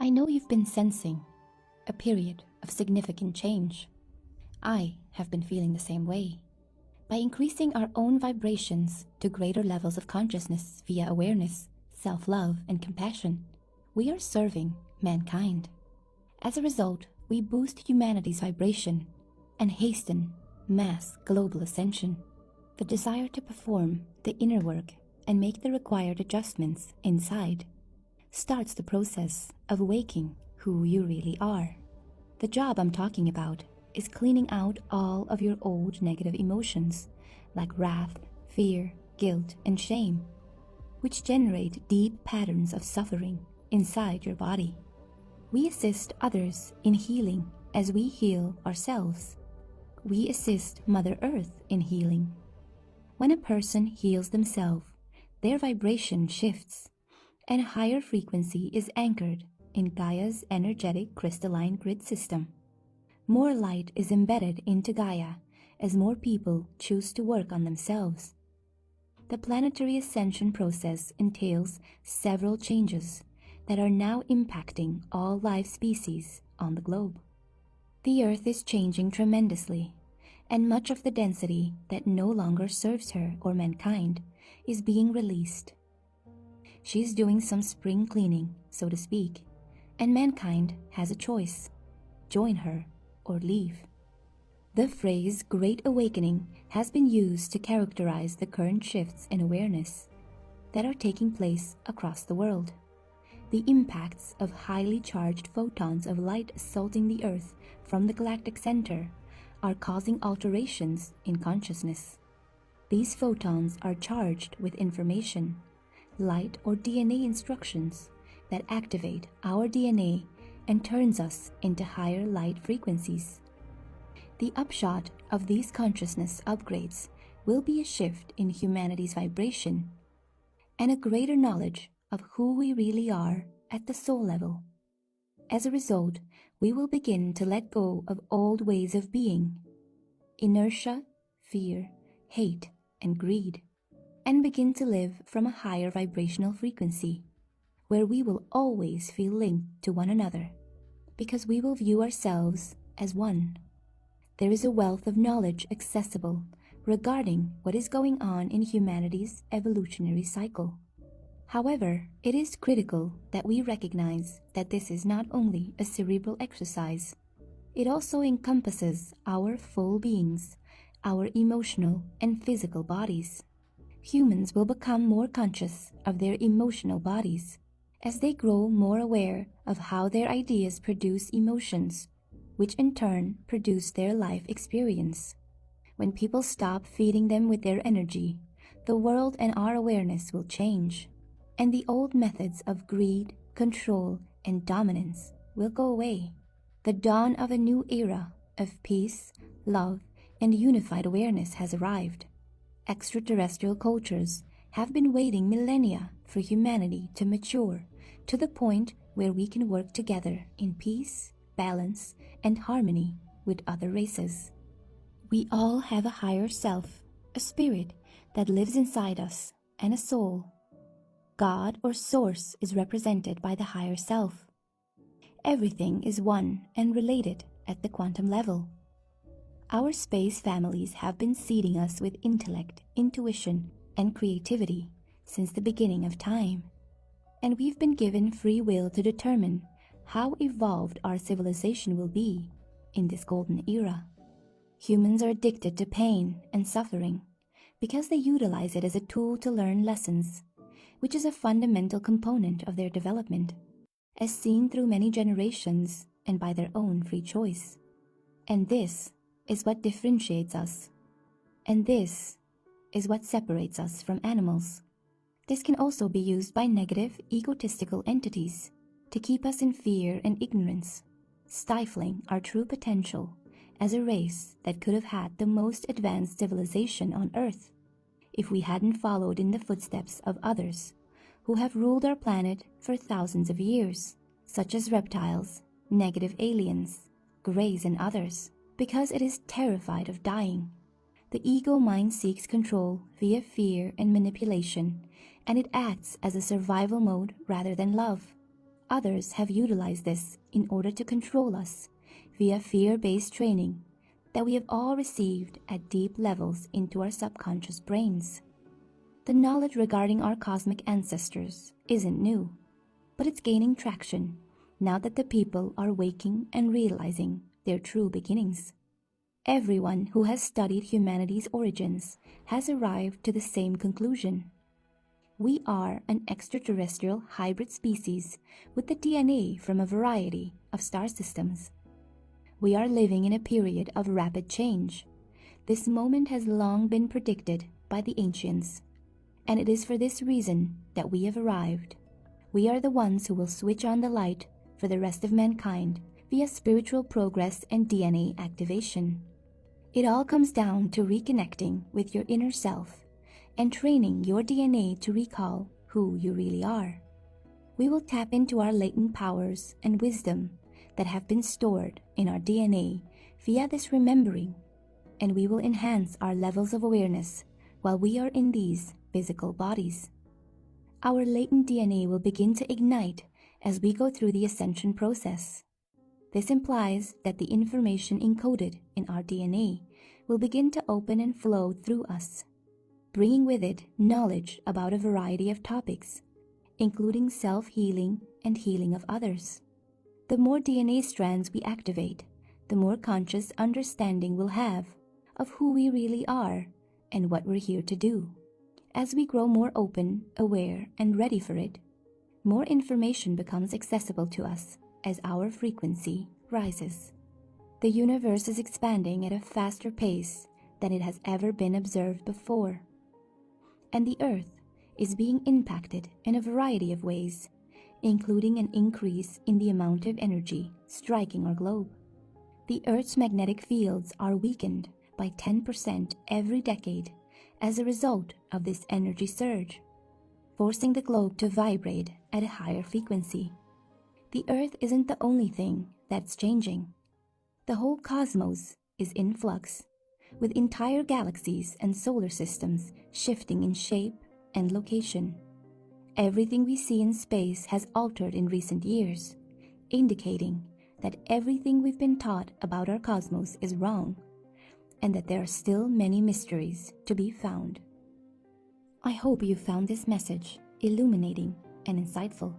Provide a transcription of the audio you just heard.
I know you've been sensing a period of significant change. I have been feeling the same way. By increasing our own vibrations to greater levels of consciousness via awareness, self-love, and compassion, we are serving mankind. As a result, we boost humanity's vibration and hasten mass global ascension. The desire to perform the inner work and make the required adjustments inside starts the process of waking who you really are. The job I'm talking about is cleaning out all of your old negative emotions like wrath, fear, guilt, and shame, which generate deep patterns of suffering inside your body. We assist others in healing as we heal ourselves. We assist Mother Earth in healing. When a person heals themselves, their vibration shifts, and a higher frequency is anchored in Gaia's energetic crystalline grid system. More light is embedded into Gaia as more people choose to work on themselves. The planetary ascension process entails several changes that are now impacting all life species on the globe. The Earth is changing tremendously, and much of the density that no longer serves her or mankind is being released. She's doing some spring cleaning, so to speak, and mankind has a choice: join her or leave. The phrase Great Awakening has been used to characterize the current shifts in awareness that are taking place across the world. The impacts of highly charged photons of light assaulting the Earth from the galactic center are causing alterations in consciousness. These photons are charged with information, light or DNA instructions that activate our DNA and turns us into higher light frequencies. The upshot of these consciousness upgrades will be a shift in humanity's vibration and a greater knowledge of who we really are at the soul level. As a result, we will begin to let go of old ways of being, inertia, fear, hate, and greed, and begin to live from a higher vibrational frequency, where we will always feel linked to one another, because we will view ourselves as one. There is a wealth of knowledge accessible regarding what is going on in humanity's evolutionary cycle. However, it is critical that we recognize that this is not only a cerebral exercise, it also encompasses our full beings, our emotional and physical bodies. Humans will become more conscious of their emotional bodies as they grow more aware of how their ideas produce emotions, which in turn produce their life experience. When people stop feeding them with their energy, the world and our awareness will change, and the old methods of greed, control, and dominance will go away. The dawn of a new era of peace, love, and unified awareness has arrived. Extraterrestrial cultures have been waiting millennia for humanity to mature to the point where we can work together in peace, balance, and harmony with other races. We all have a higher self, a spirit that lives inside us, and a soul. God or Source is represented by the higher self. Everything is one and related at the quantum level. Our space families have been seeding us with intellect, intuition, and creativity since the beginning of time, and we've been given free will to determine how evolved our civilization will be in this golden era. Humans are addicted to pain and suffering because they utilize it as a tool to learn lessons, which is a fundamental component of their development, as seen through many generations and by their own free choice. And this is what differentiates us. And this is what separates us from animals. This can also be used by negative, egotistical entities to keep us in fear and ignorance, stifling our true potential as a race that could have had the most advanced civilization on Earth if we hadn't followed in the footsteps of others who have ruled our planet for thousands of years, such as reptiles, negative aliens, greys, and others, because it is terrified of dying. The ego mind seeks control via fear and manipulation, and it acts as a survival mode rather than love. Others have utilized this in order to control us via fear-based training that we have all received at deep levels into our subconscious brains. The knowledge regarding our cosmic ancestors isn't new, but it's gaining traction now that the people are waking and realizing their true beginnings. Everyone who has studied humanity's origins has arrived to the same conclusion. We are an extraterrestrial hybrid species with the DNA from a variety of star systems. We are living in a period of rapid change. This moment has long been predicted by the ancients, and it is for this reason that we have arrived. We are the ones who will switch on the light for the rest of mankind via spiritual progress and DNA activation. It all comes down to reconnecting with your inner self and training your DNA to recall who you really are. We will tap into our latent powers and wisdom that have been stored in our DNA via this remembering, and we will enhance our levels of awareness while we are in these physical bodies. Our latent DNA will begin to ignite as we go through the ascension process. This implies that the information encoded in our DNA will begin to open and flow through us, bringing with it knowledge about a variety of topics, including self-healing and healing of others. The more DNA strands we activate, the more conscious understanding we'll have of who we really are and what we're here to do. As we grow more open, aware, and ready for it, more information becomes accessible to us as our frequency rises. The universe is expanding at a faster pace than it has ever been observed before, and the Earth is being impacted in a variety of ways, including an increase in the amount of energy striking our globe. The Earth's magnetic fields are weakened by 10% every decade as a result of this energy surge, forcing the globe to vibrate at a higher frequency. The Earth isn't the only thing that's changing. The whole cosmos is in flux, with entire galaxies and solar systems shifting in shape and location. Everything we see in space has altered in recent years, indicating that everything we've been taught about our cosmos is wrong, and that there are still many mysteries to be found. I hope you found this message illuminating and insightful.